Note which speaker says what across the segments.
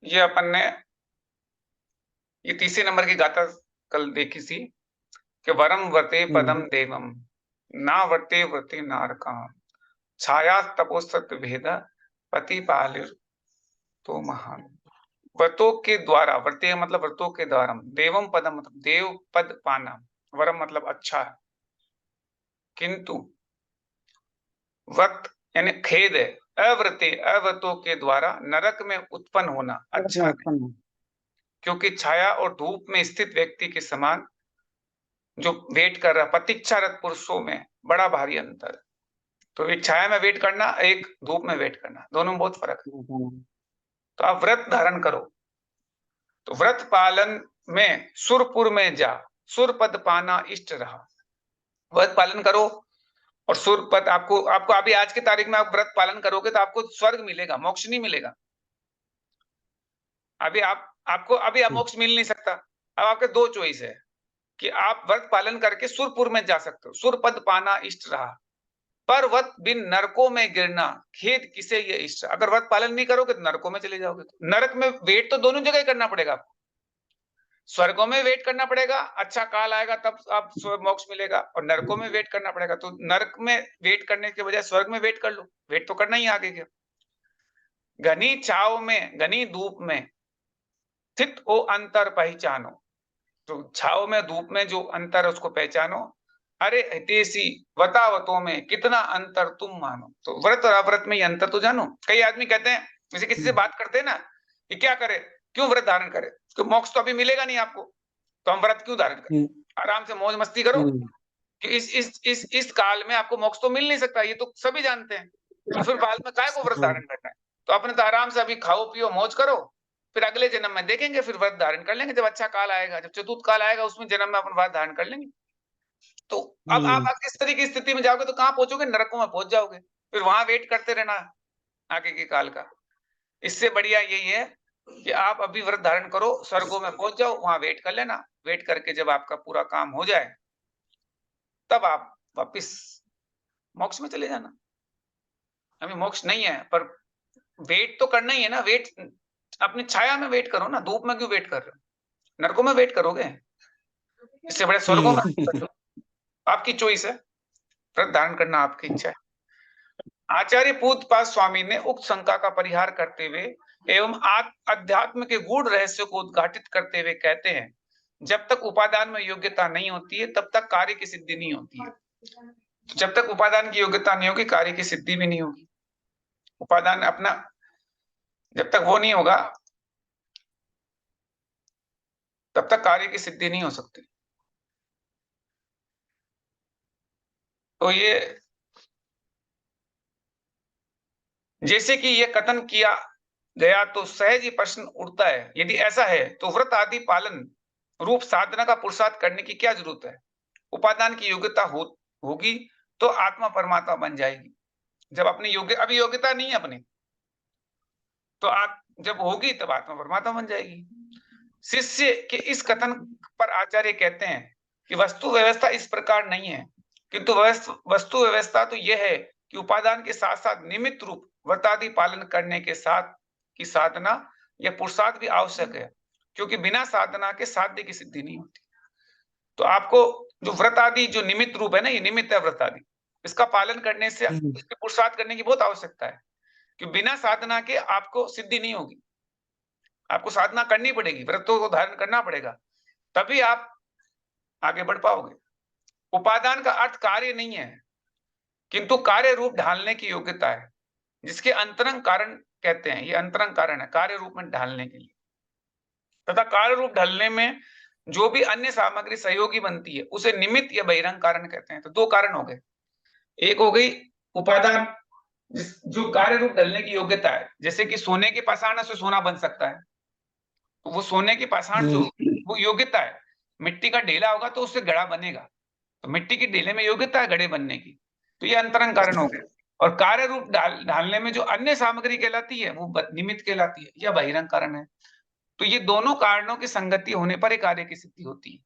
Speaker 1: ये अपन ने ये तीसरे नंबर की गाथा कल देखी थी कि वरम वर्ते पदम देवम ना वर्ते वर्ते नारकाम छाया तपोसत भेद पति पालिर तो महान। व्रतों के द्वारा, व्रते मतलब व्रतों के द्वारा, देवम पदम मतलब देव पद पाना, वरम मतलब अच्छा है, किंतु व्रत यानी खेद है, अव्रते अव्रतों के द्वारा नरक में उत्पन्न होना अच्छा नहीं, क्योंकि छाया और धूप में स्थित व्यक्ति के समान जो वेट कर रहा, प्रतीक्षारत पुरुषों में बड़ा भारी अंतर है। तो एक छाया में वेट करना, एक धूप में वेट करना, दोनों में बहुत फर्क है। तो आप व्रत धारण करो, तो व्रत पालन में सुरपुर में जा, सुर पद पाना इष्ट रहा। व्रत पालन करो और सुर पद आपको आपको अभी आज की तारीख में आप व्रत पालन करोगे तो आपको स्वर्ग मिलेगा, मोक्ष नहीं मिलेगा। अभी आप मोक्ष मिल नहीं सकता। अब आपके दो चॉइस है कि आप व्रत पालन करके सुरपुर में जा सकते हो, सुर पद पाना इष्ट रहा, पर व्रत बिन नरकों में गिरना खेद किसे ये इष्ट। अगर व्रत पालन नहीं करोगे तो नरकों में चले जाओगे। तो नरक में वेट तो दोनों जगह करना पड़ेगा आपको, स्वर्गों में वेट करना पड़ेगा, अच्छा काल आएगा तब आप मोक्ष मिलेगा, और नरकों में वेट करना पड़ेगा। तो नरक में वेट करने के बजाय स्वर्ग में वेट कर लो, वेट तो करना ही आगे क्या। घनी छाव में घनी धूप में स्थित ओ अंतर पहचानो, तो छाव में धूप में जो अंतर है उसको पहचानो। अरे हितेशी वतावतों में कितना अंतर तुम मानो, तो व्रत और अव्रत में ये अंतर तो जानो। कई आदमी कहते हैं, जैसे किसी से बात करते हैं ना कि क्या करे, क्यों व्रत धारण करे, तो मोक्ष तो अभी मिलेगा नहीं आपको, तो हम व्रत क्यों धारण करें, आराम से मौज मस्ती करो कि इस काल में आपको मोक्ष तो मिल नहीं सकता, ये तो सभी जानते हैं, तो फिर बाद में काय को व्रत धारण करना है। तो अपने तो आराम से अभी खाओ पियो मौज करो, फिर अगले जन्म में देखेंगे, फिर व्रत धारण कर लेंगे जब अच्छा काल आएगा, जब चतुर्थ काल आएगा उसमें जन्म में अपन व्रत धारण कर लेंगे। तो अब आप इस तरह की स्थिति में जाओगे तो कहां पहुंचोगे, नरकों में पहुंच जाओगे, फिर वहां वेट करते रहना आगे के काल का। इससे बढ़िया यही है कि आप अभी व्रत धारण करो, स्वर्गों में पहुंच जाओ, वहां वेट कर लेना, वेट करके जब आपका पूरा काम हो जाए तब आप वापिस मोक्ष में चले जाना। अभी मोक्ष नहीं है पर वेट तो करना ही है ना, वेट अपनी छाया में वेट करो ना, धूप में क्यों वेट कर रहे हो, नरकों में वेट करोगे, इससे बड़े स्वर्गों में। आपकी चॉइस है, व्रत धारण करना आपकी इच्छा है। आचार्य पूतपाद स्वामी ने उक्त शंका का परिहार करते हुए एवं अध्यात्म के गूढ़ रहस्य को उद्घाटित करते हुए कहते हैं, जब तक उपादान में योग्यता नहीं होती है तब तक कार्य की सिद्धि नहीं होती है। जब तक उपादान की योग्यता नहीं होगी कार्य की सिद्धि भी नहीं होगी। उपादान अपना जब तक वो नहीं होगा तब तक कार्य की सिद्धि नहीं हो सकती। तो ये जैसे कि ये कथन किया गया तो सहज ही प्रश्न उठता है, यदि ऐसा है तो व्रत आदि पालन रूप साधना का पुरुषार्थ करने की क्या जरूरत है। उपादान की योग्यता होगी तो आत्मा परमात्मा बन जाएगी। जब अपनी अभी योग्यता नहीं है अपनी, तो आप जब होगी तब आत्मा परमात्मा बन जाएगी। शिष्य के इस कथन पर आचार्य कहते हैं कि वस्तु व्यवस्था इस प्रकार नहीं है, किंतु वस्तु व्यवस्था तो यह है कि उपादान के साथ साथ निमित्त रूप व्रतादि पालन करने के साथ की साधना या पुरुषार्थ भी आवश्यक है, क्योंकि बिना साधना के साध्य की सिद्धि नहीं होती। तो आपको जो व्रत आदि जो निमित्त रूप है ना, ये निमित्त है व्रत आदि, इसका पालन करने से इसके पुरुषार्थ करने की बहुत आवश्यकता है, कि बिना साधना के आपको सिद्धि नहीं होगी। आपको साधना करनी पड़ेगी, व्रतों को धारण करना पड़ेगा, तभी आप आगे बढ़ पाओगे। उपादान का अर्थ कार्य नहीं है, किंतु कार्य रूप ढालने की योग्यता है, जिसके अंतरंग कारण कहते हैं। ये अंतरंग कारण है कार्य रूप में ढालने के लिए, तथा कार्य रूप ढलने में जो भी अन्य सामग्री सहयोगी बनती है उसे निमित्त या बहिरंग कारण कहते हैं। तो दो कारण हो गए, एक हो गई उपादान जो कार्य रूप ढलने की योग्यता है, जैसे कि सोने के पाषाण से सोना बन सकता है, तो वो सोने के पाषाण जो वो योग्यता है। मिट्टी का ढेला होगा तो उससे घड़ा बनेगा, तो मिट्टी के ढेले में योग्यता है घड़े बनने की, तो ये अंतरंग कारण हो गए। और कार्य रूप ढालने में जो अन्य सामग्री कहलाती है वो निमित्त कहलाती है या बहिरंग कारण है। तो ये दोनों कारणों की संगति होने पर एक कार्य की सिद्धि होती है।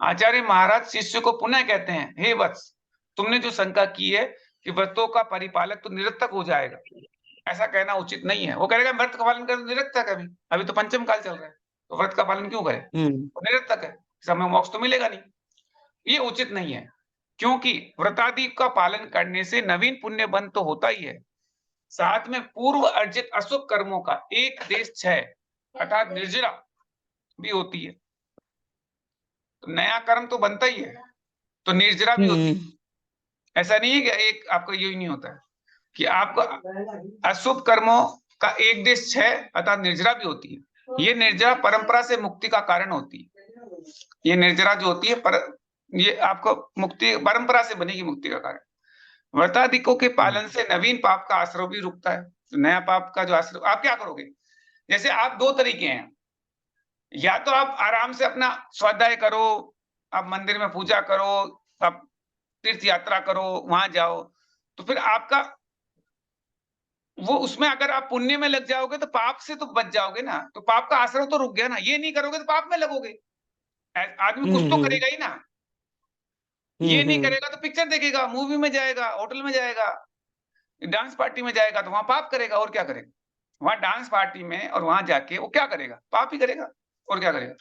Speaker 1: आचार्य महाराज शिष्य को पुनः कहते हैं, हे वत्स, तुमने जो शंका की है कि व्रतों का परिपालक तो निरर्थक हो जाएगा, ऐसा कहना उचित नहीं है। वो कहेगा व्रत का पालन कर, निरर्थक है। अभी तो पंचम काल चल रहा है, तो व्रत का पालन क्यों करे? वो निरर्थक है, समय मोक्ष तो मिलेगा नहीं। ये उचित नहीं है, क्योंकि व्रतादि का पालन करने से नवीन पुण्य बंध तो होता ही है, साथ में पूर्व अर्जित अशुभ कर्मों का एक देश क्षय अर्थात निर्जरा भी होती है। तो नया कर्म तो बनता ही है, तो निर्जरा भी होती है। ऐसा नहीं है कि एक आपको यही नहीं होता है कि आपको अशुभ कर्मों का एक देश क्षय अर्थात निर्जरा भी होती है। ये निर्जरा परंपरा से मुक्ति का कारण होती है। ये निर्जरा जो होती है ये आपको मुक्ति परंपरा से बनेगी मुक्ति का कारण। व्रतादिकों के पालन से नवीन पाप का आश्रय भी रुकता है। तो नया पाप का जो आश्रय, आप क्या करोगे? जैसे आप दो तरीके हैं, या तो आप आराम से अपना स्वाध्याय करो, आप मंदिर में पूजा करो, आप तीर्थ यात्रा करो, वहां जाओ, तो फिर आपका वो उसमें अगर आप पुण्य में लग जाओगे तो पाप से तो बच जाओगे ना, तो पाप का आश्रय तो रुक गया ना। ये नहीं करोगे तो पाप में लगोगे। आदमी कुछ तो करेगा ही ना। ये नहीं करेगा तो पिक्चर देखेगा, मूवी में जाएगा, होटल में जाएगा, डांस पार्टी में जाएगा, तो वहां पाप करेगा। और क्या करेगा? वहां डांस पार्टी में और वहां जाके वो क्या करेगा? पाप ही करेगा। और क्या करेगा?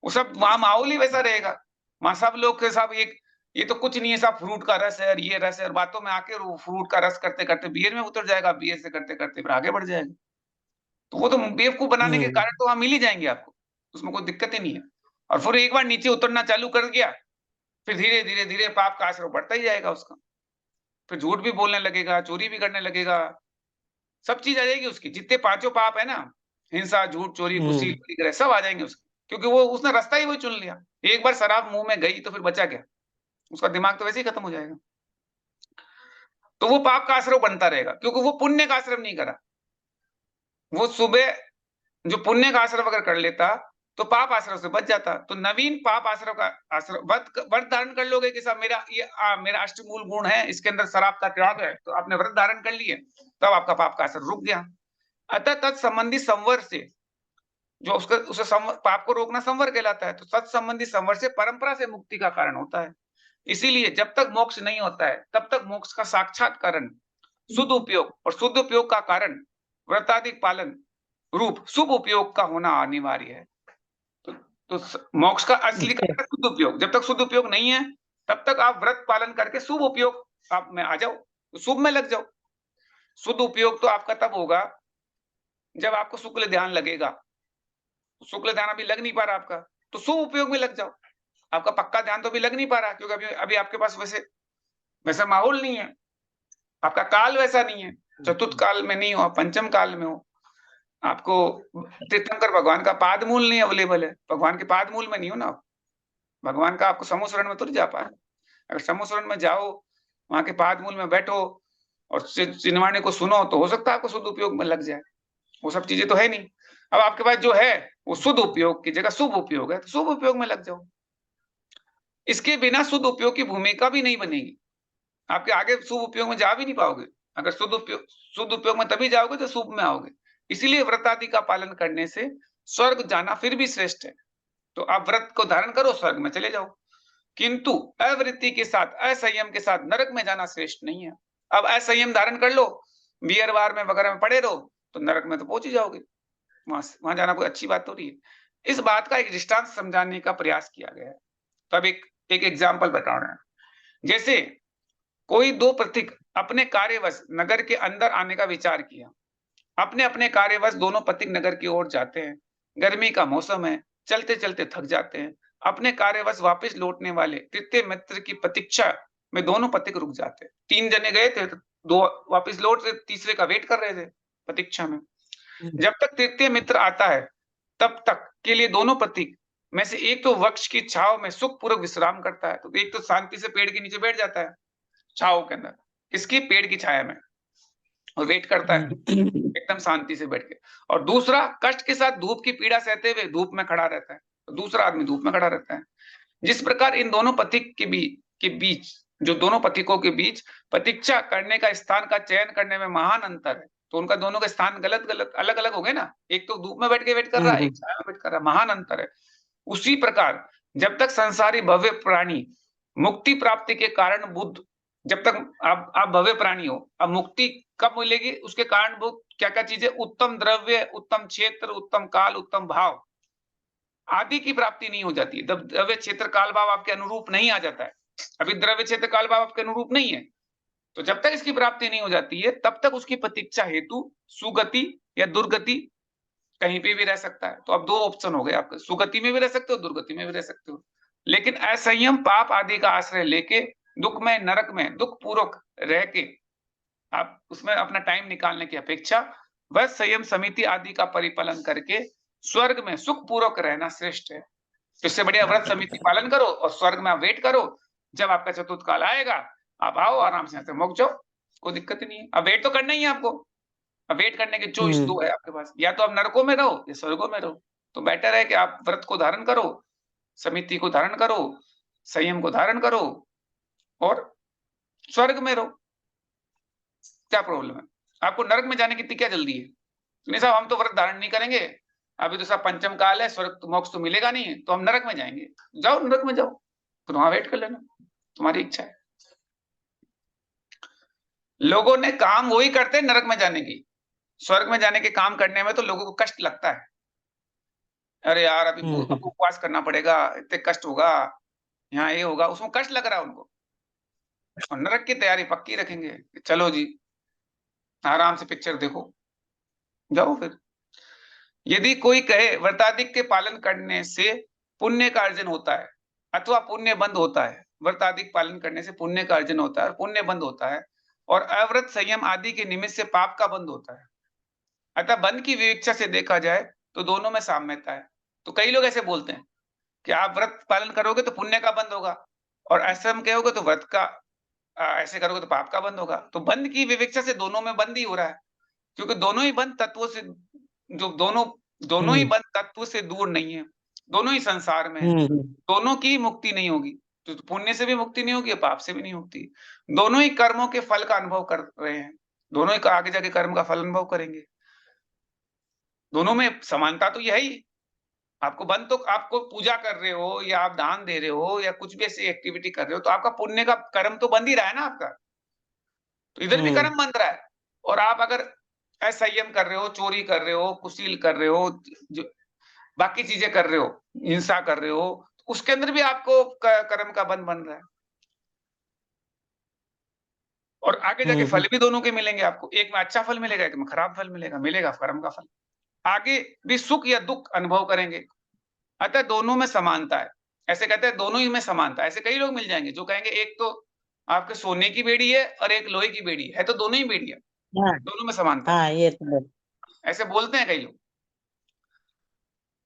Speaker 1: वो सब वहां माहौल ही वैसा रहेगा। वहां सब लोग के सब एक, ये तो कुछ नहीं है, सब फ्रूट का रस है और ये रस है, और बातों में आके फ्रूट का रस करते करते बियर में उतर जाएगा, बियर से करते करते फिर आगे बढ़ जाएगा। तो वो तो बेवकूफ बनाने के कारण तो वहां मिल ही जाएंगे आपको, उसमें कोई दिक्कत ही नहीं है। और फिर एक बार नीचे उतरना चालू कर दिया, फिर धीरे धीरे धीरे पाप का आश्रय बढ़ता ही जाएगा उसका। फिर झूठ भी बोलने लगेगा, चोरी भी करने लगेगा, सब चीज आ जाएगी उसकी। जितने पांचों पाप है ना, हिंसा, झूठ, चोरी, कुसील, परिग्रह, सब आ जाएंगे उसके, क्योंकि वो उसने रास्ता ही वही चुन लिया। एक बार शराब मुंह में गई तो फिर बचा क्या? उसका दिमाग तो वैसे ही खत्म हो जाएगा। तो वो पाप का आश्रय बनता रहेगा, क्योंकि वो पुण्य का आश्रय नहीं करा। वो सुबह जो पुण्य का आश्रय अगर कर लेता तो पाप आश्रय से बच जाता। तो नवीन पाप आश्रय का आश्रय व्रत धारण कर लोगे कि साहब मेरा ये मेरा अष्टमूल गुण है, इसके अंदर शराब का त्याग है, तो आपने व्रत धारण कर लिए, तब आपका पाप का आश्रय रुक गया। अतः तत्संबंधी संवर से जो उसे पाप को रोकना संवर कहलाता है। तो तत्संबंधी संवर से परंपरा से मुक्ति का कारण होता है। इसीलिए जब तक मोक्ष नहीं होता है तब तक मोक्ष का साक्षात कारण शुद्ध उपयोग, और शुद्ध उपयोग का कारण व्रताधिक पालन रूप शुभ उपयोग का होना अनिवार्य है। तो मोक्ष का असली कारण शुद्ध उपयोग। जब तक शुद्ध उपयोग नहीं है तब तक आप व्रत पालन करके शुभ उपयोग आप में आ जाओ, तो शुभ में लग जाओ। शुद्ध उपयोग तो आपका तब होगा जब आपको शुक्ल ध्यान लगेगा। शुक्ल ध्यान अभी लग नहीं पा रहा आपका, तो शुभ उपयोग में लग जाओ। आपका पक्का ध्यान तो अभी लग नहीं पा रहा, क्योंकि अभी आपके पास वैसा माहौल नहीं है, आपका काल वैसा नहीं है। चतुर्थ काल में नहीं हो, पंचम काल में हो, आपको तीर्थंकर भगवान का पाद मूल नहीं अवेलेबल है, भगवान के पाद मूल में नहीं हो ना आप। भगवान का आपको समूह शरण में तो नहीं जा पाए। अगर समूह शरण में जाओ, वहां के पाद मूल में बैठो और चिन्हवाणी को सुनो, तो हो सकता है आपको शुद्ध उपयोग में लग जाए। वो सब चीजें तो है नहीं। अब आपके पास जो है वो शुद्ध उपयोग की जगह शुभ उपयोग है, तो शुभ उपयोग में लग जाओ। इसके बिना शुद्ध उपयोग की भूमिका भी नहीं बनेगी, आपके आगे शुभ उपयोग में जा भी नहीं पाओगे। अगर शुद्ध उपयोग में तभी जाओगे तो शुभ में आओगे। इसीलिए व्रत आदि का पालन करने से स्वर्ग जाना फिर भी श्रेष्ठ है। तो आप व्रत को धारण करो, स्वर्ग में चले जाओ, किंतु अवृत्ति के साथ, असंयम के साथ नरक में जाना श्रेष्ठ नहीं है। अब असंयम धारण कर लो, बियर बार में वगैरह में पड़े रहो, तो नरक में तो पहुंच ही जाओगे। वहां जाना कोई अच्छी बात तो नहीं है। इस बात का एक दृष्टांत समझाने का प्रयास किया गया है। तब एक एग्जाम्पल बता रहे हैं। जैसे कोई दो पथिक अपने कार्यवश नगर के अंदर आने का विचार किया। अपने अपने कार्यवश दोनों पथिक नगर की ओर जाते हैं। गर्मी का मौसम है, चलते चलते थक जाते हैं। अपने कार्यवश वापस लौटने वाले तृतीय मित्र की प्रतीक्षा में दोनों पथिक रुक जाते हैं। 3 जने गए थे, तो 2 वापस लौट रहे, तीसरे का वेट कर रहे थे प्रतीक्षा में। जब तक तृतीय मित्र आता है तब तक के लिए दोनों पथिक में से एक तो वृक्ष की छाव में सुखपूर्वक विश्राम करता है। तो एक तो शांति से पेड़ के नीचे बैठ जाता है छाव के अंदर, इसकी पेड़ की छाया में, और वेट करता है एकदम शांति से बैठ के। और दूसरा कष्ट के साथ धूप की पीड़ा सहते हुए धूप में खड़ा रहता है। तो दूसरा आदमी धूप में खड़ा रहता है। जिस प्रकार इन दोनों पथिक के बीच जो दोनों पथिकों के बीच प्रतीक्षा करने का स्थान का चयन करने में महान अंतर है। तो उनका दोनों का स्थान गलत गलत अलग अलग हो गए ना। एक तो धूप में बैठ के वेट कर रहा है, एक छाया में वेट कर रहा है, महान अंतर है। उसी प्रकार जब तक संसारी भव्य प्राणी मुक्ति प्राप्ति के कारण बुद्ध जब तक आप भव्य प्राणी हो। अब मुक्ति कब मिलेगी? उसके कारणभूत क्या-क्या चीजें? उत्तम द्रव्य, उत्तम क्षेत्र, उत्तम काल, उत्तम भाव आदि की प्राप्ति नहीं हो जाती है। जब द्रव्य क्षेत्र काल भाव आपके अनुरूप नहीं आ जाता है, अभी द्रव्य क्षेत्र काल भाव आपके अनुरूप नहीं है, तो जब तक इसकी प्राप्ति नहीं हो जाती है, तब तक उसकी प्रतीक्षा हेतु सुगति या दुर्गति कहीं पे भी रह सकता है। तो अब 2 ऑप्शन हो गए आपके, सुगति में भी रह सकते हो, दुर्गति में भी रह सकते हो। लेकिन असंयम पाप आदि का आश्रय लेके दुःख में, नरक में दुःख पूर्वक रह के आप उसमें अपना टाइम निकालने की अपेक्षा वह संयम समिति आदि का परिपालन करके स्वर्ग में सुख पूर्वक रहना श्रेष्ठ है। तो इससे बढ़िया व्रत समिति पालन करो और स्वर्ग में आप वेट करो, जब आपका चतुर्थ काल आएगा आप आओ आराम से, यहाँ से मुक्त जाओ, कोई दिक्कत ही नहीं है। अब वेट तो करना ही है आपको। अब वेट करने की चॉइस 2 है आपके पास, या तो आप नरकों में रहो या स्वर्गों में रहो। तो बेटर है कि आप व्रत को धारण करो, समिति को धारण करो, संयम को धारण करो और स्वर्ग में रहो। क्या प्रॉब्लम है? आपको नरक में जाने की इतनी क्या जल्दी है? नहीं साहब, हम तो व्रत धारण नहीं करेंगे, अभी तो सब पंचम काल है, स्वर्ग तो मोक्ष तो मिलेगा नहीं, तो हम नरक में जाएंगे। जाओ नरक में जाओ, तो वहां वेट कर लेना, तुम्हारी इच्छा है। लोगों ने काम वही करते हैं नरक में जाने की, स्वर्ग में जाने के काम करने में तो लोगों को कष्ट लगता है। अरे यार अभी उपवास करना पड़ेगा, इतने कष्ट होगा, यहाँ ये होगा, उसमें कष्ट लग रहा है उनको। और नरक की तैयारी पक्की रखेंगे, चलो जी आराम से पिक्चर देखो, जाओ फिर। यदि कोई कहे व्रताधिक के पालन करने से पुण्य का अर्जन होता है अथवा पुण्य बंद होता है, व्रताधिक पालन करने से पुण्य का अर्जन होता है और पुण्य बंद होता है, और अव्रत संयम आदि के निमित्त से पाप का बंद होता है, अतः बंद की विवेक्षा से देखा जाए तो दोनों में साम्यता है। तो कई लोग ऐसे बोलते हैं कि आप व्रत पालन करोगे तो पुण्य का बंद होगा, और ऐसे हम कहोगे तो व्रत का ऐसे करोगे तो पाप का बंद होगा। तो बंद की विवेक्षा से दोनों में बंद ही हो रहा है, क्योंकि दोनों ही बंद तत्वों से जो दोनों दोनों ही बंद तत्व से दूर नहीं है, दोनों ही संसार में है, दोनों की मुक्ति नहीं होगी। तो पुण्य से भी मुक्ति नहीं होगी, पाप से भी नहीं मुक्ति। दोनों ही कर्मों के फल का अनुभव कर रहे हैं, दोनों ही आगे जाके कर्म का फल अनुभव करेंगे। दोनों में समानता तो यही, आपको बंद तो आपको पूजा कर रहे हो या आप दान दे रहे हो या कुछ भी ऐसी एक्टिविटी कर रहे हो, तो आपका पुण्य का कर्म तो बंद ही रहा है ना आपका। तो इधर भी कर्म बंद रहा है, और आप अगर असंयम कर रहे हो, चोरी कर रहे हो, कुशील कर रहे हो, जो बाकी चीजें कर रहे हो, हिंसा कर रहे हो, उसके अंदर भी आपको कर्म का बंध बन रहा है। और आगे जाके फल भी दोनों के मिलेंगे आपको, एक में अच्छा फल मिलेगा, एक में खराब फल मिलेगा, मिलेगा कर्म का फल। आगे भी सुख या दुख अनुभव करेंगे, अतः दोनों में समानता है। ऐसे कहते हैं दोनों ही में समानता है। ऐसे कई लोग मिल जाएंगे जो कहेंगे एक तो आपके सोने की बेड़ी है और एक लोहे की बेड़ी है तो दोनों ही बेड़ी है, दोनों में समानता है।
Speaker 2: ये तो
Speaker 1: ऐसे बोलते हैं कई लोग।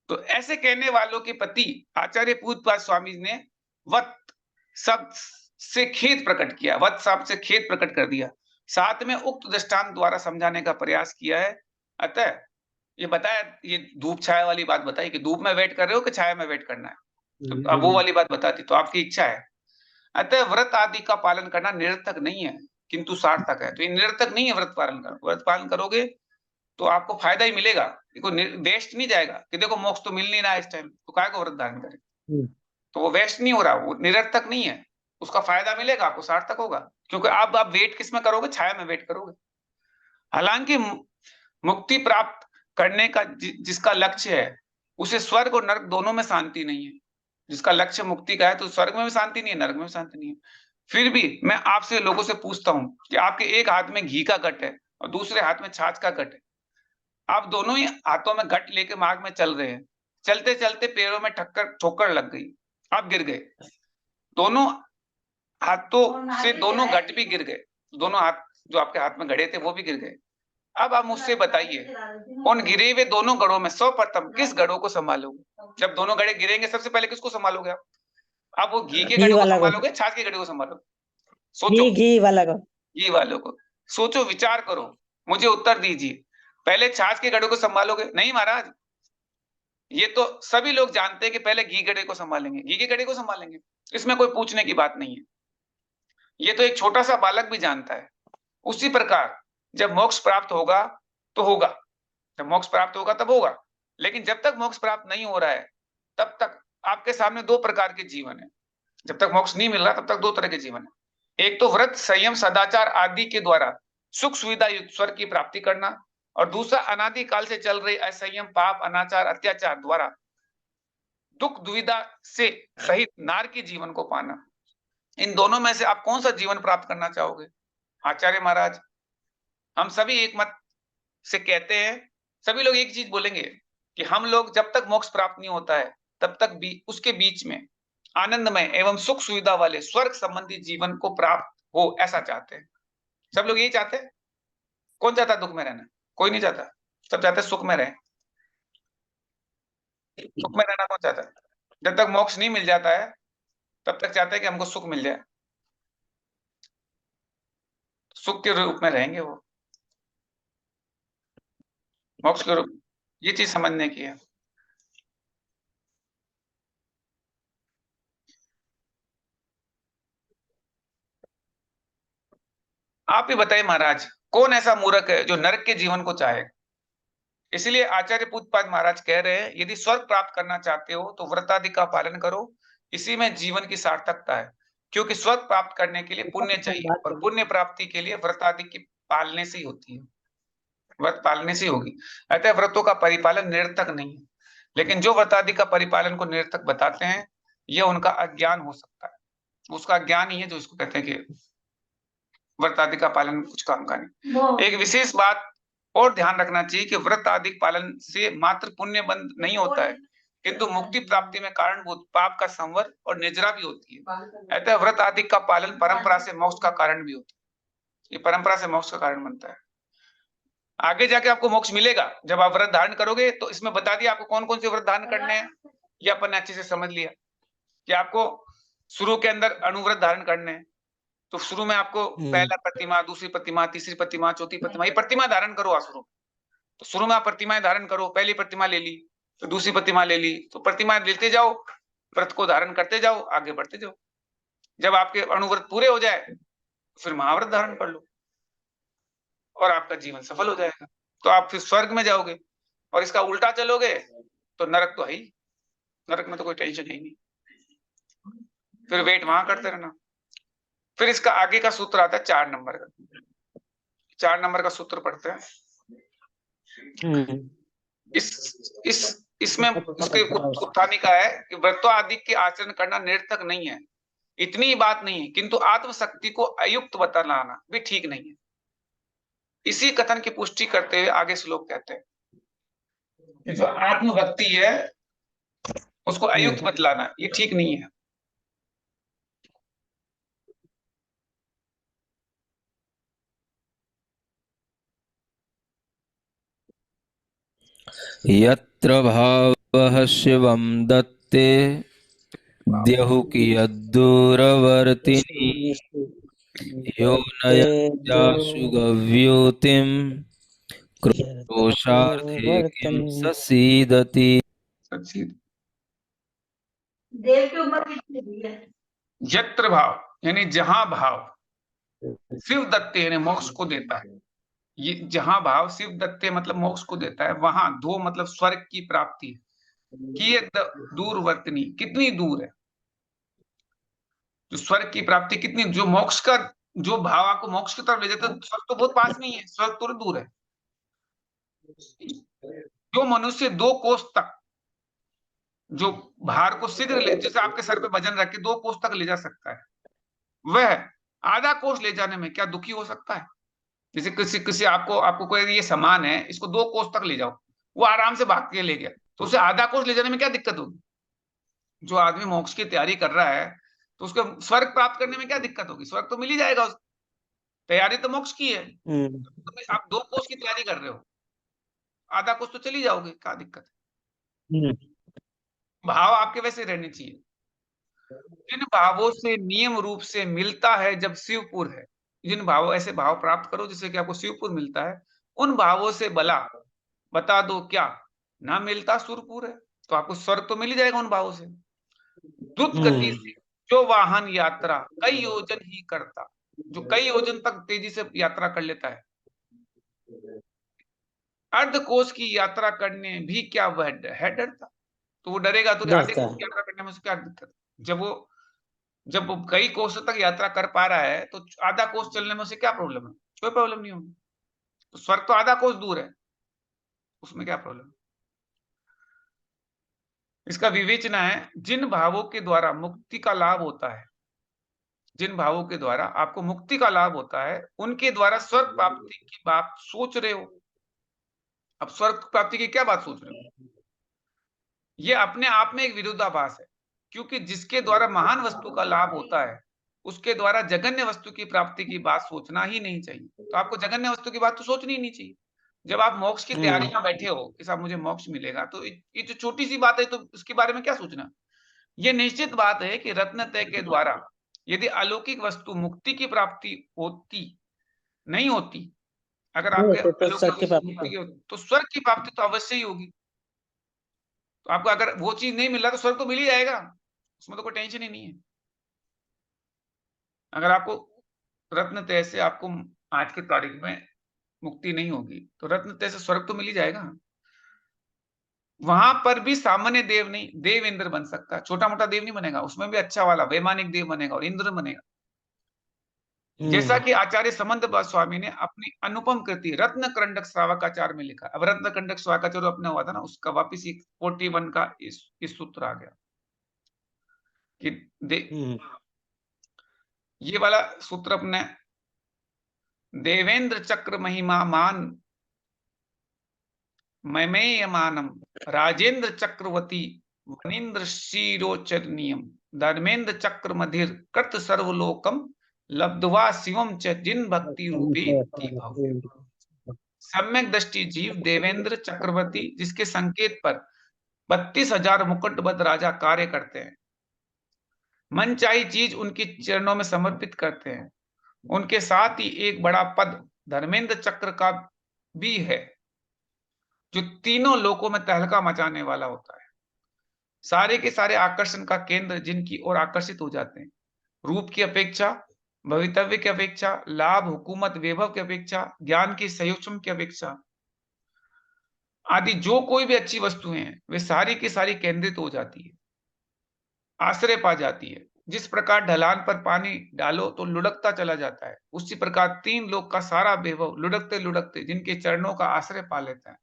Speaker 1: तो ऐसे कहने वालों के प्रति आचार्य पूज्यपाद स्वामी ने वत शब्द से खेद प्रकट किया, वत शब्द से खेद प्रकट कर दिया, साथ में उक्त दृष्टांत द्वारा समझाने का प्रयास किया है। अतः ये बताया, ये धूप छाया वाली बात बताई कि धूप में वेट कर रहे हो कि छाया में वेट करना है, तो अब वो वाली बात बताती, तो आपकी इच्छा है। अतः व्रत आदि का पालन करना निरर्थक नहीं है किंतु सार्थक है। तो ये निरर्थक नहीं है व्रत पालन करना, व्रत पालन करोगे तो आपको फायदा ही मिलेगा, देखो वेस्ट नहीं जाएगा कि देखो मोक्ष तो मिल नहीं रहा है इस टाइम, तो काय को व्रत धारण करें। तो वो वेस्ट नहीं हो रहा, वो निरर्थक नहीं है, उसका फायदा मिलेगा आपको, सार्थक होगा, क्योंकि आप वेट किस में करोगे? छाया में वेट करोगे। हालांकि मुक्ति प्राप्त करने का जिसका लक्ष्य है उसे स्वर्ग और नरक दोनों में शांति नहीं है। जिसका लक्ष्य मुक्ति का है तो स्वर्ग में भी शांति नहीं है, नरक में भी शांति नहीं है। फिर भी मैं आपसे लोगों से पूछता हूं कि आपके एक हाथ में घी का घट है और दूसरे हाथ में छाछ का घट है, आप दोनों ही हाथों में घट लेके मार्ग में चल रहे हैं, चलते चलते पैरों में ठोकर लग गई, आप गिर गए, दोनों हाथों से दोनों घट भी गिर गए, दोनों हाथ जो आपके हाथ में घड़े थे वो भी गिर गए। अब आप मुझसे बताइए उन गिरे हुए दोनों गढ़ों में सर्वप्रथम किस गढ़ों को संभालोगे? जब दोनों गढ़े गिरेंगे सबसे पहले किसको संभालोगे आप? आप वो घी के गढ़े को संभालोगे, छाछ के गढ़े को संभालोगे? सोचो, घी वालों को सोचो, विचार करो, मुझे उत्तर दीजिए। पहले छाछ के गढ़े को संभालोगे? नहीं महाराज, ये तो सभी लोग जानते हैं कि पहले घी गढ़े को संभालेंगे, घी के गढ़े को संभालेंगे, इसमें कोई पूछने की बात नहीं है। ये तो एक छोटा सा बालक भी जानता है। उसी प्रकार जब मोक्ष प्राप्त होगा तो होगा, जब मोक्ष प्राप्त होगा तब होगा, लेकिन जब तक मोक्ष प्राप्त नहीं हो रहा है तब तक आपके सामने दो प्रकार के जीवन है। जब तक मोक्ष नहीं मिल रहा तब तक दो तरह के जीवन है। एक तो व्रत, संयम, सदाचार आदि के द्वारा सुख सुविधा युक्त स्वर्ग की प्राप्ति करना, और दूसरा अनादि काल से चल रही असंयम, पाप, अनाचार, अत्याचार द्वारा दुख दुविधा से सहित नार के जीवन को पाना। इन दोनों में से आप कौन सा जीवन प्राप्त करना चाहोगे? आचार्य महाराज हम सभी एक मत से कहते हैं, सभी लोग एक चीज बोलेंगे कि हम लोग जब तक मोक्ष प्राप्त नहीं होता है तब तक भी उसके बीच में आनंदमय एवं सुख सुविधा वाले स्वर्ग संबंधी जीवन को प्राप्त हो, ऐसा चाहते हैं। सब लोग यही चाहते हैं। कौन चाहता है दुख में रहना? कोई नहीं चाहता। सब चाहते हैं सुख में रहे। सुख में रहना कौन चाहता है? जब तक मोक्ष नहीं मिल जाता है तब तक चाहते हैं कि हमको सुख मिल जाए, सुख के रूप में रहेंगे वो, मोक्ष के रूप। ये चीज समझने की है। आप ही बताइए महाराज, कौन ऐसा मूर्ख है जो नरक के जीवन को चाहे? इसलिए आचार्य पूज्यपाद महाराज कह रहे हैं, यदि स्वर्ग प्राप्त करना चाहते हो तो व्रतादि का पालन करो, इसी में जीवन की सार्थकता है। क्योंकि स्वर्ग प्राप्त करने के लिए पुण्य चाहिए, और पुण्य प्राप्ति के लिए व्रतादि की पालने से ही होती है, व्रत पालने से ही होगी। अतः व्रतों का परिपालन निरर्थक नहीं है, लेकिन जो व्रतादि का परिपालन को निरर्थक बताते हैं, यह उनका अज्ञान हो सकता है। उसका ज्ञान ही है जो इसको कहते हैं कि व्रत आदि का पालन कुछ काम का नहीं। एक विशेष बात और ध्यान रखना चाहिए कि व्रत आदि पालन से मात्र पुण्य बंद नहीं होता है, किंतु मुक्ति प्राप्ति में कारणभूत पाप का संवर और निजरा भी होती है। अतः व्रत आदि का पालन परंपरा से मोक्ष का कारण भी होता है। ये परंपरा से मोक्ष का कारण बनता है। आगे जाके आपको मोक्ष मिलेगा जब आप व्रत धारण करोगे। तो इसमें बता दिया आपको कौन कौन से व्रत धारण करने हैं, ये अपन ने अच्छे से समझ लिया कि आपको शुरू के अंदर अनुव्रत धारण करने हैं। तो शुरू में आपको पहला प्रतिमा, दूसरी प्रतिमा, तीसरी प्रतिमा, चौथी प्रतिमा, ये प्रतिमा धारण करो आप शुरू। तो शुरू में आप प्रतिमाएं धारण करो, पहली प्रतिमा ले ली, तो दूसरी प्रतिमा ले ली, तो प्रतिमा लेते जाओ, व्रत को धारण करते जाओ, आगे बढ़ते जाओ। जब आपके अनुव्रत पूरे हो जाए फिर महाव्रत धारण कर लो और आपका जीवन सफल हो जाएगा। तो आप फिर स्वर्ग में जाओगे। और इसका उल्टा चलोगे तो नरक तो है ही, नरक में तो कोई टेंशन है ही नहीं, फिर वेट वहां करते रहना। फिर इसका आगे का सूत्र आता है 4 नंबर का। 4 नंबर का सूत्र पढ़ते हैं। इसमें उसके उत्थानी का है कि व्रतों आदि के आचरण करना निरर्थक नहीं है, इतनी ही बात नहीं है, किंतु आत्मशक्ति को अयुक्त बतलाना भी ठीक नहीं है। इसी कथन की पुष्टि करते हुए आगे श्लोक कहते हैं जो आत्मभक्ति है उसको अयुक्त बतलाना ये ठीक नहीं है।
Speaker 2: यत्र भावः शिवं दत्ते द्यहुकी यद्दूरवर्तिनि यो न यास्याशु गव्योतिं क्रोशार्थे किं ससीदति।
Speaker 1: यत्र भाव यानी जहां भाव शिव दत्ते यानी मोक्ष को देता है। ये जहां भाव शिव दत्ते मतलब मोक्ष को देता है, वहां दो मतलब स्वर्ग की प्राप्ति कि ये दूरवर्तनी कितनी दूर है, जो स्वर्ग की प्राप्ति कितनी, जो मोक्ष का जो भाव आपको मोक्ष की तरफ ले जाता है, स्वर्ग तो बहुत पास में ही है, स्वर्ग तो दूर है। जो मनुष्य 2 कोस तक जो भार को शीघ्र ले, जैसे आपके सर पे वजन रख के 2 कोस तक ले जा सकता है, वह आधा कोस ले जाने में क्या दुखी हो सकता है? जैसे किसी किसी आपको आपको कोई ये सामान है, इसको 2 कोस तक ले जाओ, वो आराम से भाग के ले गया, तो उसे आधा कोस ले जाने में क्या दिक्कत होगी? जो आदमी मोक्ष की तैयारी कर रहा है तो उसको स्वर्ग प्राप्त करने में क्या दिक्कत होगी? स्वर्ग तो मिल ही जाएगा। तैयारी तो मोक्ष की है। तो आप 2 कोस की तैयारी कर रहे हो, आधा कोस तो चली जाओगे, क्या दिक्कत है? भाव आपके वैसे रहने चाहिए। जिन भावों से नियम रूप से मिलता है जब शिवपुर है, जिन भावों ऐसे भाव प्राप्त करो जिससे कि आपको शिवपुर मिलता है, उन भावों से भला बता दो क्या ना मिलता सुरपुर है, तो आपको स्वर्ग तो मिल ही जाएगा उन भावों से। द्रुत गति से जो वाहन यात्रा कई योजन ही करता, जो कई योजन तक तेजी से यात्रा कर लेता है, अर्धकोश की यात्रा करने भी क्या वह है डरता? तो वो डरेगा तो आधे कोश की यात्रा करने में उसको क्या दिक्कत? जब वो जब वो कई कोसों तक यात्रा कर पा रहा है तो आधा कोस चलने में उसे क्या प्रॉब्लम है? कोई प्रॉब्लम नहीं होगी। तो स्वर्ग तो आधा कोस दूर है, उसमें क्या प्रॉब्लम है? इसका विवेचना है, जिन भावों के द्वारा मुक्ति का लाभ होता है, जिन भावों के द्वारा आपको मुक्ति का लाभ होता है, उनके द्वारा स्वर्ग प्राप्ति की बात सोच रहे हो। अब स्वर्ग प्राप्ति की क्या बात सोच रहे हो? ये अपने आप में एक विरोधाभास है, क्योंकि जिसके द्वारा महान वस्तु का लाभ होता है, उसके द्वारा जघन्य वस्तु की प्राप्ति की बात सोचना ही नहीं चाहिए। तो आपको जघन्य वस्तु की बात तो सोचनी ही नहीं चाहिए। जब आप मोक्ष की तैयारी में बैठे हो कि साहब मुझे मोक्ष मिलेगा, तो ये जो छोटी सी बात है, तो इसके बारे में क्या सोचना? ये निश्चित बात है कि रत्नत्रय के द्वारा यदि अलौकिक वस्तु मुक्ति की प्राप्ति होती नहीं होती, अगर
Speaker 3: नहीं
Speaker 1: आपके
Speaker 3: होते तो
Speaker 1: अलौकिक
Speaker 3: स्वर्ग की
Speaker 1: वस्तु
Speaker 3: प्राप्ति
Speaker 1: मुक्ति की होती, तो स्वर्ग की प्राप्ति तो अवश्य ही होगी। तो आपको अगर वो चीज नहीं मिल रहा तो स्वर्ग तो मिल ही जाएगा, उसमें तो कोई टेंशन ही नहीं है। अगर आपको रत्नत्रय से आपको आज की तारीख में मुक्ति नहीं होगी, तो रत्नत्रय से स्वर्ग तो मिल ही जाएगा। वहां पर भी सामान्य देव नहीं, देव इंद्र बन सकता है, छोटा मोटा देव नहीं बनेगा, उसमें भी अच्छा वाला वैमानिक देव बनेगा और इंद्र बनेगा। जैसा कि आचार्य समंत स्वामी ने अपनी अनुपम कृति रत्न कंडक श्रावकाचार में लिखा। अब रत्न कंडक श्रावकाचार अपने हुआ था ना, उसका वापिस 41 का इस सूत्र आ गया कि ये वाला सूत्र अपने देवेंद्र चक्र महिमा मान ममेयमानम राजेंद्र चक्रवर्ती वनिंद्र शिरोचरणीयम धर्मेंद्र चक्र मधिर कृत सर्वलोकम लब्ध्वा शिवम च जिन भक्ति रूपी भव। सम्यक दृष्टि जीव देवेंद्र चक्रवर्ती, जिसके संकेत पर 32,000 मुकुटबद्ध राजा कार्य करते हैं, मनचाही चीज उनकी चरणों में समर्पित करते हैं। उनके साथ ही एक बड़ा पद धर्मेंद्र चक्र का भी है, जो तीनों लोकों में तहलका मचाने वाला होता है। सारे के सारे आकर्षण का केंद्र जिनकी ओर आकर्षित हो जाते हैं, रूप की अपेक्षा, भवितव्य की अपेक्षा, लाभ, हुकूमत, वैभव की अपेक्षा, ज्ञान की संयोजन की अपेक्षा आदि जो कोई भी अच्छी वस्तुएं हैं, वे सारी की सारी केंद्रित हो जाती है, आश्रय पा जाती है। जिस प्रकार ढलान पर पानी डालो तो लुढ़कता चला जाता है, उसी प्रकार तीन लोक का सारा वैभव लुढ़कते लुढ़कते जिनके चरणों का आश्रय पा लेता है।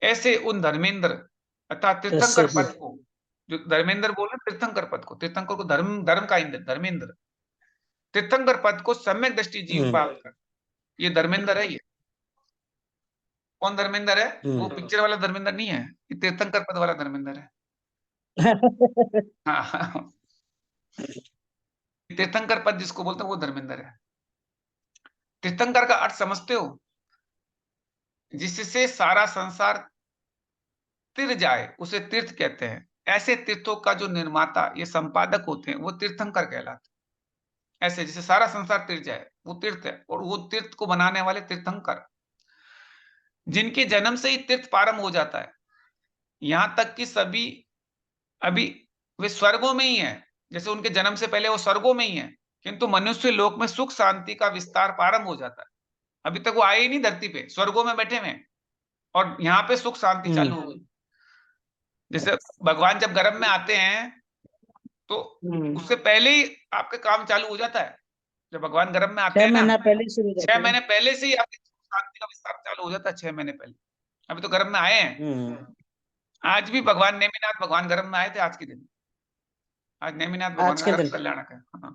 Speaker 1: ऐसे उन धर्मेंद्र अर्थात तीर्थंकर पद को, जो धर्मेंद्र बोल रहे तीर्थंकर पद को, तीर्थंकर को धर्म धर्म का इंद्र धर्मेंद्र, तीर्थंकर पद को सम्यक दृष्टि जीव प्राप्त कर, ये धर्मेंद्र है। ये कौन धर्मेंद्र है? वो पिक्चर वाला धर्मेंद्र नहीं है, ये तीर्थंकर पद वाला धर्मेंद्र है। हाँ, तीर्थंकर पद जिसको बोलते हैं वो धर्मेंद्र है। तीर्थंकर का अर्थ समझते हो? जिससे सारा संसार तिर जाए उसे तीर्थ कहते हैं। ऐसे तीर्थों का जो निर्माता ये संपादक होते हैं वो तीर्थंकर कहलाते हैं। ऐसे जिसे सारा संसार तिर जाए वो तीर्थ है, और वो तीर्थ को बनाने वाले तीर्थंकर, जिनके जन्म से ही तीर्थ प्रारंभ हो जाता है। यहां तक कि सभी अभी वे स्वर्गों में ही है, जैसे उनके जन्म से पहले वो स्वर्गों में ही है, किंतु मनुष्य लोक में सुख शांति का विस्तार प्रारंभ हो जाता है। अभी तक वो आए ही नहीं धरती पे, स्वर्गों में बैठे हुए, और यहाँ पे सुख शांति चालू हो गई। जैसे भगवान जब गर्भ में आते हैं तो उससे पहले ही आपका काम चालू हो जाता है। जब भगवान गर्भ में आते हैं ना, 6 महीने पहले से ही आपकी शांति का विस्तार चालू हो जाता है। 6 महीने पहले, अभी तो गर्भ में आए हैं। आज भी भगवान नेमिनाथ भगवान गर्भ में आए थे आज के दिन। आज नेमिनाथ भगवान का कल्याणक है। हाँ।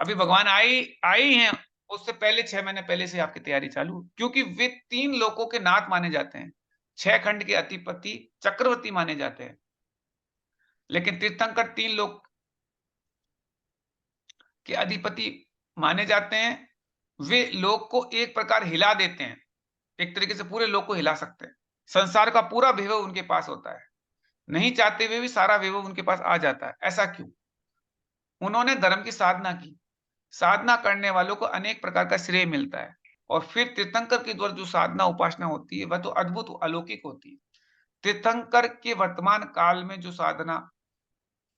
Speaker 1: अभी भगवान आई हैं, उससे पहले 6 महीने पहले से आपकी तैयारी चालू, क्योंकि वे 3 लोकों के नाथ माने जाते हैं, 6 खंड के अधिपति चक्रवर्ती माने जाते हैं। लेकिन तीर्थंकर 3 लोक के अधिपति माने जाते हैं। वे लोक को एक प्रकार हिला देते हैं, एक तरीके से पूरे लोक को हिला सकते हैं। संसार का पूरा वैभव उनके पास होता है, नहीं चाहते हुए भी सारा वैभव उनके पास आ जाता है। ऐसा क्यों? उन्होंने धर्म की साधना की, साधना करने वालों को अनेक प्रकार का श्रेय मिलता है, और फिर तीर्थंकर के द्वारा जो साधना उपासना होती है वह तो अद्भुत अलौकिक होती है। तीर्थंकर के वर्तमान काल में जो साधना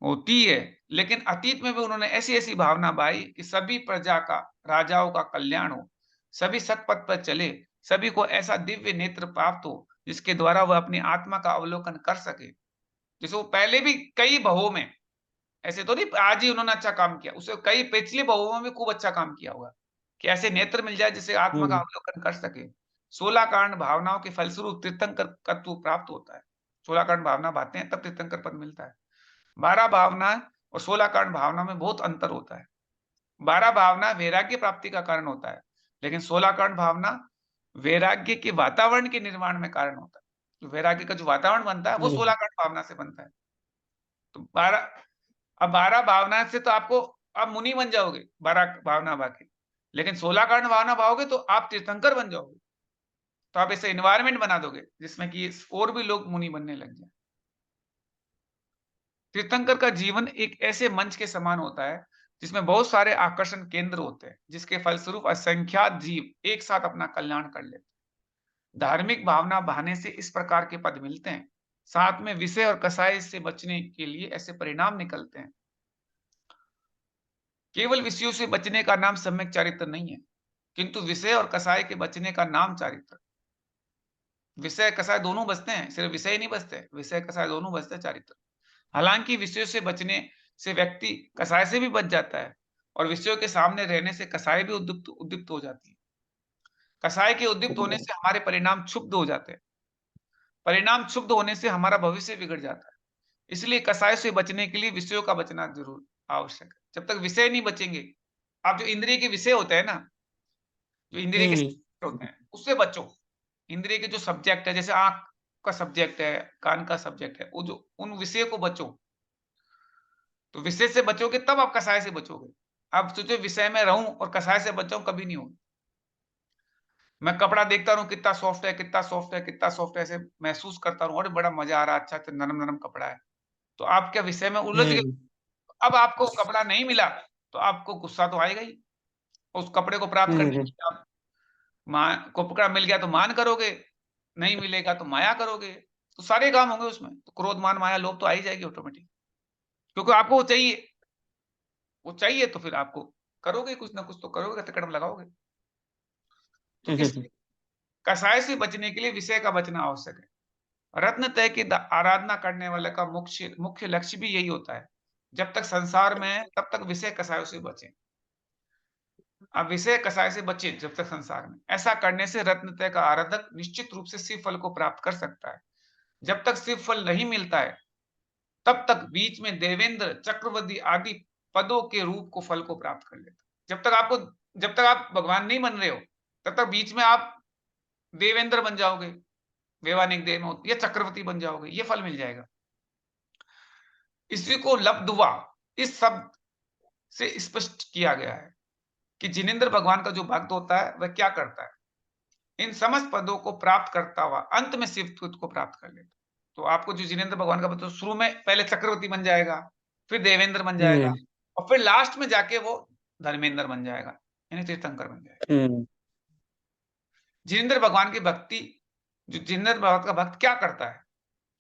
Speaker 1: होती है, लेकिन अतीत में भी उन्होंने ऐसी ऐसी भावना बाई कि सभी प्रजा का, राजाओं का कल्याण हो, सभी सतपथ पर चले, सभी को ऐसा दिव्य नेत्र प्राप्त हो जिसके द्वारा वह अपनी आत्मा का अवलोकन कर सके। जैसे वो पहले भी कई भवों में ऐसे तो नहीं आज ही उन्होंने अच्छा काम किया, उसे कई पिछले बहुओं में खूब अच्छा काम किया होगा कि ऐसे नेत्र मिल जाए जिसे आत्मा का अवलोकन कर सके। 16 कांड भावनाओं के फलस्वरूप तीर्थंकर तत्व प्राप्त होता है। 16 कांड भावना भाते हैं तब तीर्थंकर पद मिलता है। 12 भावना और 16 कांड भावना में बहुत अंतर होता है। 12 भावना वैराग्य प्राप्ति का कारण होता है, लेकिन 16 कांड भावना वैराग्य के वातावरण के निर्माण में कारण होता है। तो वैराग्य का जो वातावरण बनता है वो 16 कांड भावना से बनता है। तो 12 भावना से तो आपको आप मुनि बन जाओगे, 12 भावना भाके, लेकिन 16 कांड भावना भाओगे तो आप तीर्थंकर बन जाओगे। तो आप ऐसे एनवायरनमेंट बना दोगे जिसमें कि और भी लोग मुनि बनने लग जाए। तीर्थंकर का जीवन एक ऐसे मंच के समान होता है जिसमें बहुत सारे आकर्षण केंद्र होते हैं, जिसके फलस्वरूप असंख्यात जीव एक साथ अपना कल्याण कर लेते हैं। धार्मिक भावना बहाने से इस प्रकार के पद मिलते हैं। साथ में विषय और कसाय से बचने के लिए ऐसे परिणाम निकलते हैं। केवल विषयों से बचने का नाम सम्यक चारित्र नहीं है, किंतु विषय और कसाय के बचने का नाम चारित्र। विषय कसाय दोनों बचते हैं, सिर्फ विषय ही नहीं बचते, विषय कसाय दोनों बचते हैं चारित्र। हालांकि विषयों से बचने से व्यक्ति कसाय से भी बच जाता है और विषयों के सामने रहने से कसाय भी उद्दीप्त उद्दीप्त हो जाती है। कसाय के उद्दीप्त होने से हमारे परिणाम क्षुब्ध हो जाते हैं। परिणाम क्षुब्ध होने से हमारा भविष्य बिगड़ जाता है। इसलिए कसाय से बचने के लिए विषयों का बचना जरूर आवश्यक है। जब तक विषय नहीं बचेंगे, आप जो इंद्रिय के विषय होते हैं ना, जो इंद्रिय के सब्जेक्ट होते हैं, उससे बचो। इंद्रिय के जो सब्जेक्ट है, जैसे आंख का सब्जेक्ट है, कान का सब्जेक्ट है, वो जो उन विषय को बचो। तो विषय से बचोगे तब आप कसाय से बचोगे। आप सोचो विषय में रहूं और कसाय से बच जाऊं, कभी नहीं होगा। मैं कपड़ा देखता रहूं कितना सॉफ्ट है, कितना सॉफ्ट है, कितना सॉफ्ट है, ऐसे महसूस करता रहूं, अरे बड़ा मजा आ रहा है, अच्छा अच्छा नरम नरम कपड़ा है। तो आप क्या विषय में उलझ गए। अब आपको कपड़ा नहीं मिला तो आपको गुस्सा तो आएगा ही। उस कपड़े को प्राप्त करने के लिए आप कपड़ा मिल गया तो मान करोगे, नहीं मिलेगा तो माया करोगे। तो सारे काम होंगे उसमें, तो क्रोध मान माया लोभ तो आ ही जाएगी ऑटोमेटिक, क्योंकि आपको वो चाहिए। वो चाहिए तो फिर आपको करोगे, कुछ ना कुछ तो करोगे, कदम लगाओगे। तो इसलिए कसाय से बचने के लिए विषय का बचना आवश्यक है। रत्न तय की आराधना करने वाले का मुख्य मुख्य लक्ष्य भी यही होता है। जब तक संसार में है तब तक विषय कसायों से बचें। अब विषय कसाय से बचे जब तक संसार में। ऐसा करने से रत्न तय का आराधक निश्चित रूप से शिव फल को प्राप्त कर सकता है। जब तक शिव फल नहीं मिलता है तब तक बीच में देवेंद्र चक्रवर्ती आदि पदों के रूप को फल को प्राप्त कर लेता है। जब तक आप भगवान नहीं बन रहे हो तब तक बीच में आप देवेंद्र बन जाओगे, वैवानिक देव में, या चक्रवर्ती बन जाओगे, ये फल मिल जाएगा। इसी को लब्धवा इस शब्द से स्पष्ट किया गया है कि जिनेंद्र भगवान का जो भक्त होता है वह क्या करता है, इन समस्त पदों को प्राप्त करता हुआ अंत में शिव को प्राप्त कर लेता। तो आपको जो जिनेंद्र भगवान का भक्त शुरू में पहले चक्रवर्ती बन जाएगा, फिर देवेंद्र बन जाएगा, और फिर लास्ट में जाके वो धर्मेंद्र बन जाएगा, यानी तीर्थंकर बन जाएगा। जिनेंद्र भगवान की भक्ति, जो जिनेंद्र भगवान का भक्त क्या करता है,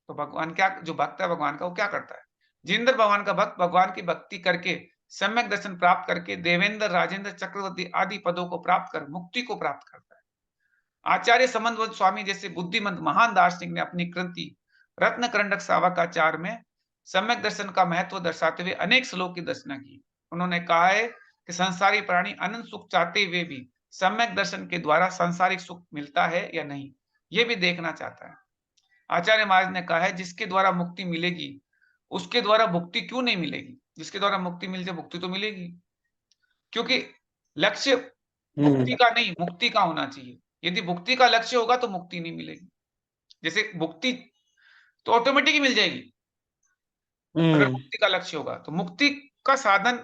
Speaker 1: तो भगवान क्या, जो भक्त है भगवान का वो क्या करता है, जिनेंद्र भगवान का भक्त भगवान की भक्ति करके सम्यक दर्शन प्राप्त करके देवेंद्र राजेंद्र चक्रवर्ती आदि पदों को प्राप्त कर मुक्ति को प्राप्त करता है। आचार्य समन्वत स्वामी जैसे बुद्धिमंत महान दार्शनिक ने अपनी कृति रत्न करंडक सावकाचार में सम्यक दर्शन का महत्व दर्शाते हुए अनेक श्लोक की रचना की। उन्होंने कहा है कि संसारी प्राणी अनंत सुख चाहते हुए भी सम्यक दर्शन के द्वारा सांसारिक सुख मिलता है या नहीं, ये भी देखना चाहता है। आचार्य महाराज ने कहा है जिसके द्वारा मुक्ति मिलेगी उसके द्वारा भुक्ति क्यों नहीं मिलेगी। जिसके द्वारा मुक्ति मिल जाए भुक्ति तो मिलेगी, क्योंकि लक्ष्य भुक्ति का नहीं मुक्ति का होना चाहिए। यदि भुक्ति का लक्ष्य होगा तो मुक्ति नहीं मिलेगी। जैसे भुक्ति तो ऑटोमेटिक ही मिल जाएगी अगर मुक्ति का लक्ष्य होगा, तो मुक्ति का साधन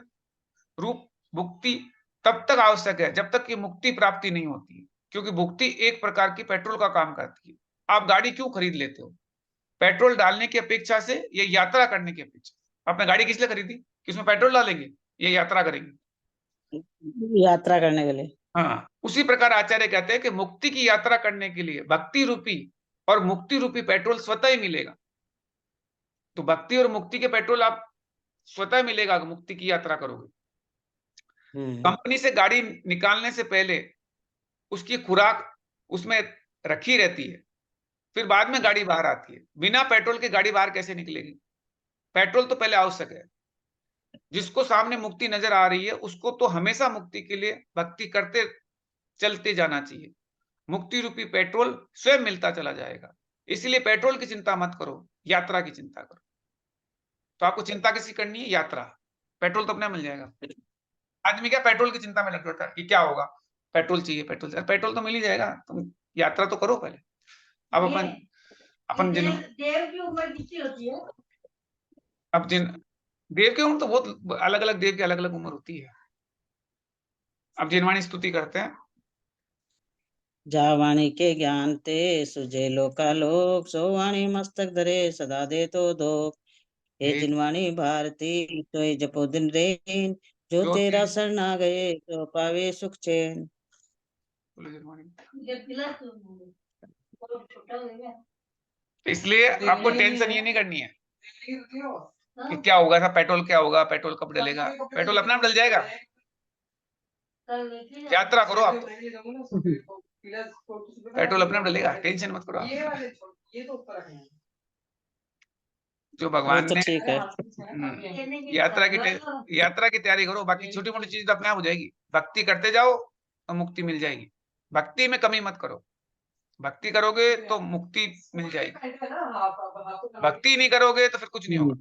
Speaker 1: रूप भुक्ति तब तक आवश्यक है जब तक कि मुक्ति प्राप्ति नहीं होती है, क्योंकि भुक्ति एक प्रकार की पेट्रोल का काम करती है। आप गाड़ी क्यों खरीद लेते हो, पेट्रोल डालने की अपेक्षा से, ये यात्रा करने की अपेक्षा। आपने गाड़ी किस लिए खरीदी कि उसमें पेट्रोल डालेंगे, ये यात्रा करेंगे,
Speaker 3: यात्रा करने के लिए।
Speaker 1: हाँ, उसी प्रकार आचार्य कहते हैं कि मुक्ति की यात्रा करने के लिए भक्ति रूपी और मुक्ति रूपी पेट्रोल स्वतः ही मिलेगा। तो भक्ति और मुक्ति के पेट्रोल आप स्वतः मिलेगा मुक्ति की यात्रा करोगे। कंपनी से गाड़ी निकालने से पहले उसकी खुराक उसमें रखी रहती है, फिर बाद में गाड़ी बाहर आती है। बिना पेट्रोल के गाड़ी बाहर कैसे निकलेगी। पेट्रोल तो पहले आवश्यक है। जिसको सामने मुक्ति नजर आ रही है उसको तो हमेशा मुक्ति के लिए भक्ति करते चलते जाना चाहिए। मुक्ति रूपी पेट्रोल स्वयं मिलता चला जाएगा। इसलिए पेट्रोल की चिंता मत करो, यात्रा की चिंता करो। तो आपको चिंता किसी करनी है? यात्रा। पेट्रोल तो अपने आप मिल जाएगा। आदमी क्या पेट्रोल की चिंता में लग जाता है कि क्या होगा, पेट्रोल चाहिए, पेट्रोल चाहिए। पेट्रोल तो मिल ही जाएगा, तुम यात्रा तो करो पहले। अब अपन
Speaker 4: देव की उम्र कितनी होती है?
Speaker 1: अब देव की उम्र तो बहुत अलग अलग, देव की अलग अलग उम्र होती है। अब जिनवाणी स्तुति करते हैं।
Speaker 3: जावाणी के ज्ञान ते सुजे लोका लोक, सो वाणी मस्तक धरे सदा दे तो दो। हे जिनवाणी भारती सोई जपो दिन रेन, जो तेरा शरण आ गए तो पावे सुख चैन।
Speaker 1: इसलिए आपको टेंशन ये नहीं करनी है कि क्या होगा, ऐसा पेट्रोल क्या होगा, पेट्रोल कब डलेगा। पेट्रोल अपने आप डल जाएगा। यात्रा करो आप, पेट्रोल अपने आप डलेगा, टेंशन मत करो आप। जो भगवान
Speaker 3: तो
Speaker 1: ने
Speaker 3: ठीक है।
Speaker 1: यात्रा की तैयारी करो, बाकी छोटी मोटी चीज तो अपने आप हो जाएगी। भक्ति करते जाओ तो मुक्ति मिल जाएगी। भक्ति में कमी मत करो, भक्ति करोगे तो मुक्ति मिल जाएगी। भक्ति नहीं करोगे तो फिर कुछ नहीं होगा।